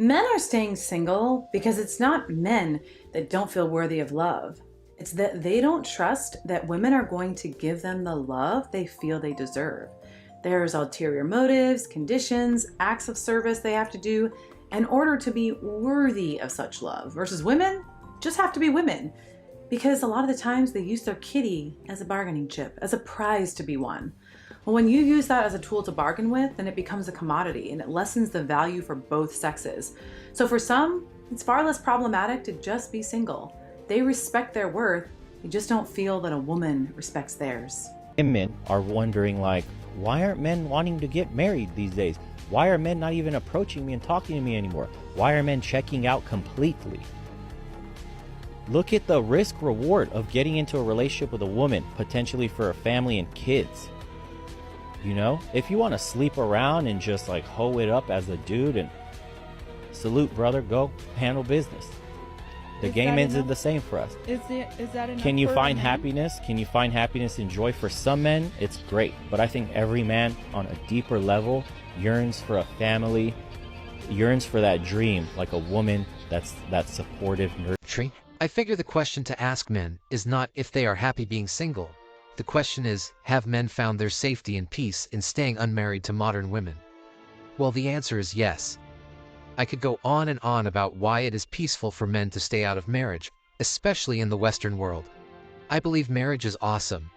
Men are staying single because it's not men that don't feel worthy of love. It's that they don't trust that women are going to give them the love they feel they deserve. There's ulterior motives, conditions, acts of service they have to do in order to be worthy of such love, versus women just have to be women because a lot of the times they use their kitty as a bargaining chip, as a prize to be won. Well, when you use that as a tool to bargain with, then it becomes a commodity and it lessens the value for both sexes. So for some, it's far less problematic to just be single. They respect their worth, they just don't feel that a woman respects theirs. Women are wondering, like, why aren't men wanting to get married these days? Why are men not even approaching me and talking to me anymore? Why are men checking out completely? Look at the risk reward of getting into a relationship with a woman, potentially for a family and kids. You know, if you want to sleep around and just like hoe it up as a dude, and salute, brother, go handle business. The game isn't the same for us. Is that enough? Can you for find men? happiness? Can you find happiness and joy? For some men, it's great. But I think every man on a deeper level yearns for a family, yearns for that dream, like a woman that's supportive, nurturing. I figure the question to ask men is not if they are happy being single. The question is, have men found their safety and peace in staying unmarried to modern women? Well, the answer is yes. I could go on and on about why it is peaceful for men to stay out of marriage, especially in the Western world. I believe marriage is awesome.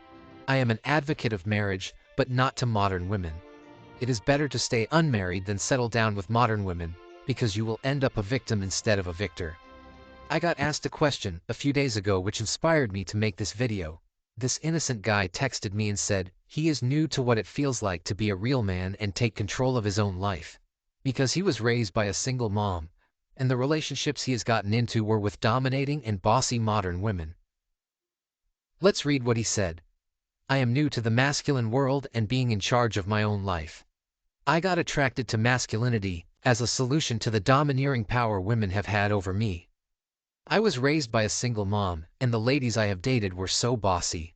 I am an advocate of marriage, but not to modern women. It is better to stay unmarried than settle down with modern women, because you will end up a victim instead of a victor. I got asked a question a few days ago which inspired me to make this video. This innocent guy texted me and said he is new to what it feels like to be a real man and take control of his own life. Because he was raised by a single mom, and the relationships he has gotten into were with dominating and bossy modern women. Let's read what he said. I am new to the masculine world and being in charge of my own life. I got attracted to masculinity as a solution to the domineering power women have had over me. I was raised by a single mom, and the ladies I have dated were so bossy.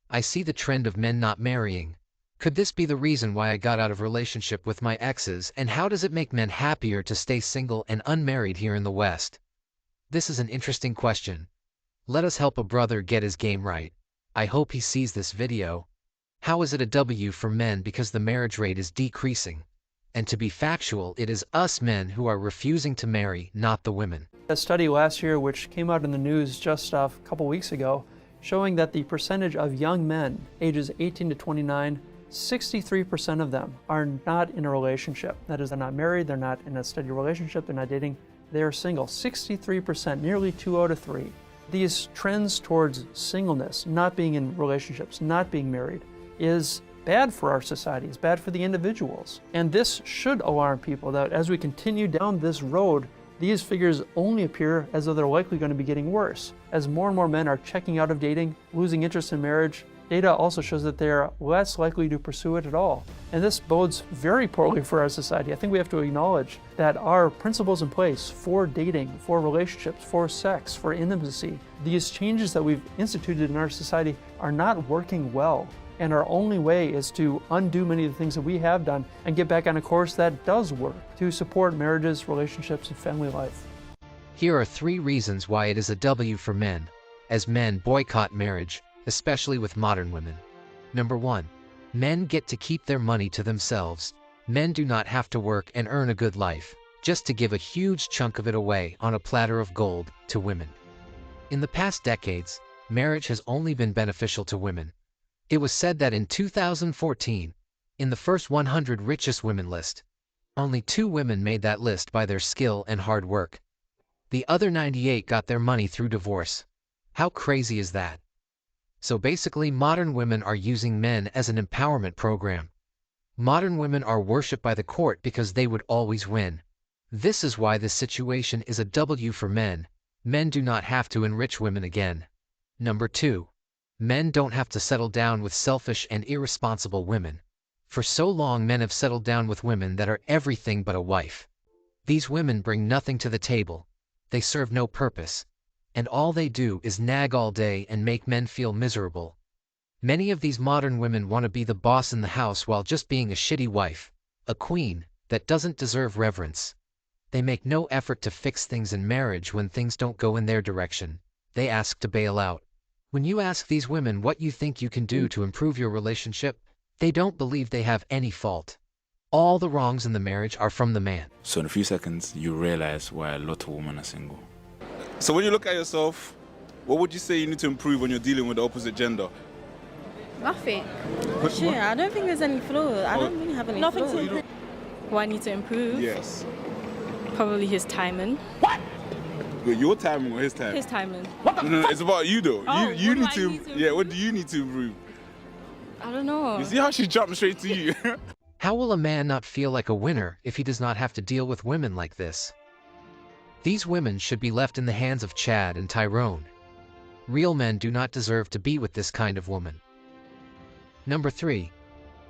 I see the trend of men not marrying. Could this be the reason why I got out of relationship with my exes, and how does it make men happier to stay single and unmarried here in the West? This is an interesting question. Let us help a brother get his game right. I hope he sees this video. How is it a W for men because the marriage rate is decreasing? And to be factual, it is us men who are refusing to marry, not the women. A study last year, which came out in the news just a couple weeks ago, showing that the percentage of young men ages 18 to 29, 63% of them are not in a relationship. That is, they're not married, they're not in a steady relationship, they're not dating, they're single. 63%, nearly 2 out of 3. These trends towards singleness, not being in relationships, not being married, is bad for our society, it's bad for the individuals. And this should alarm people that as we continue down this road, these figures only appear as though they're likely going to be getting worse. As more and more men are checking out of dating, losing interest in marriage, data also shows that they are less likely to pursue it at all. And this bodes very poorly for our society. I think we have to acknowledge that our principles in place for dating, for relationships, for sex, for intimacy, these changes that we've instituted in our society are not working well. And our only way is to undo many of the things that we have done and get back on a course that does work to support marriages, relationships, and family life. Here are 3 reasons why it is a W for men, as men boycott marriage, especially with modern women. Number 1. Men get to keep their money to themselves. Men do not have to work and earn a good life, just to give a huge chunk of it away on a platter of gold to women. In the past decades, marriage has only been beneficial to women. It was said that in 2014, in the first 100 richest women list, only 2 women made that list by their skill and hard work. The other 98 got their money through divorce. How crazy is that? So basically, modern women are using men as an empowerment program. Modern women are worshipped by the court because they would always win. This is why this situation is a W for men. Men do not have to enrich women again. Number 2. Men don't have to settle down with selfish and irresponsible women. For so long, men have settled down with women that are everything but a wife. These women bring nothing to the table. They serve no purpose. And all they do is nag all day and make men feel miserable. Many of these modern women want to be the boss in the house while just being a shitty wife, a queen that doesn't deserve reverence. They make no effort to fix things in marriage when things don't go in their direction. They ask to bail out. When you ask these women what you think you can do to improve your relationship, they don't believe they have any fault. All the wrongs in the marriage are from the man. So in a few seconds, you realize why a lot of women are single. So when you look at yourself, what would you say you need to improve when you're dealing with the opposite gender? Nothing. What- Shit, I don't think there's any flaws. I don't really have any Nothing flaws. to improve. What I need to improve? Yes. Probably his timing. Wait, your timing or his timing? His timing. No, it's about you though. Oh, you what do need I to. need to Yeah, what improve? do you need to improve? I don't know. You see how she jumped straight to you? How will a man not feel like a winner if he does not have to deal with women like this? These women should be left in the hands of Chad and Tyrone. Real men do not deserve to be with this kind of woman. Number 3.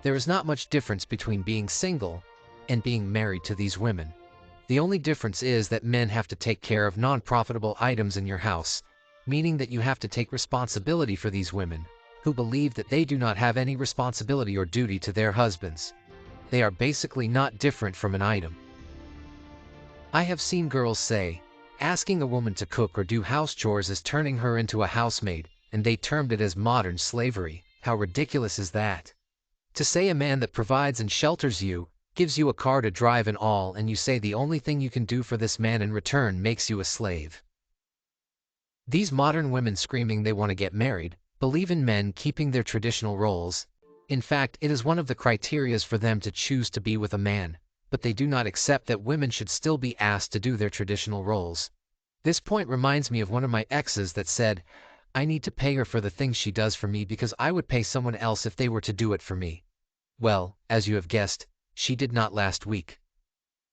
There is not much difference between being single and being married to these women. The only difference is that men have to take care of non-profitable items in your house, meaning that you have to take responsibility for these women, who believe that they do not have any responsibility or duty to their husbands. They are basically not different from an item. I have seen girls say, asking a woman to cook or do house chores is turning her into a housemaid, and they termed it as modern slavery. How ridiculous is that? To say a man that provides and shelters you, gives you a car to drive and all, and you say the only thing you can do for this man in return makes you a slave. These modern women screaming they want to get married, believe in men keeping their traditional roles. In fact, it is one of the criterias for them to choose to be with a man, but they do not accept that women should still be asked to do their traditional roles. This point reminds me of one of my exes that said, I need to pay her for the things she does for me because I would pay someone else if they were to do it for me. Well, as you have guessed, she did not last week.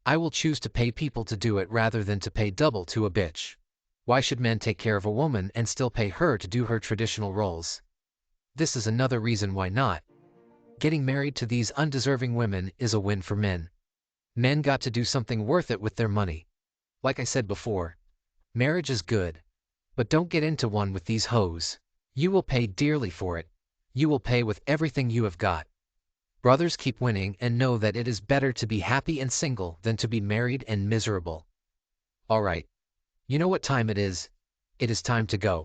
I will choose to pay people to do it rather than to pay double to a bitch. Why should men take care of a woman and still pay her to do her traditional roles? This is another reason why not. Getting married to these undeserving women is a win for men. Men got to do something worth it with their money. Like I said before, marriage is good, but don't get into one with these hoes. You will pay dearly for it. You will pay with everything you have got. Brothers, keep winning and know that it is better to be happy and single than to be married and miserable. Alright. You know what time it is? It is time to go.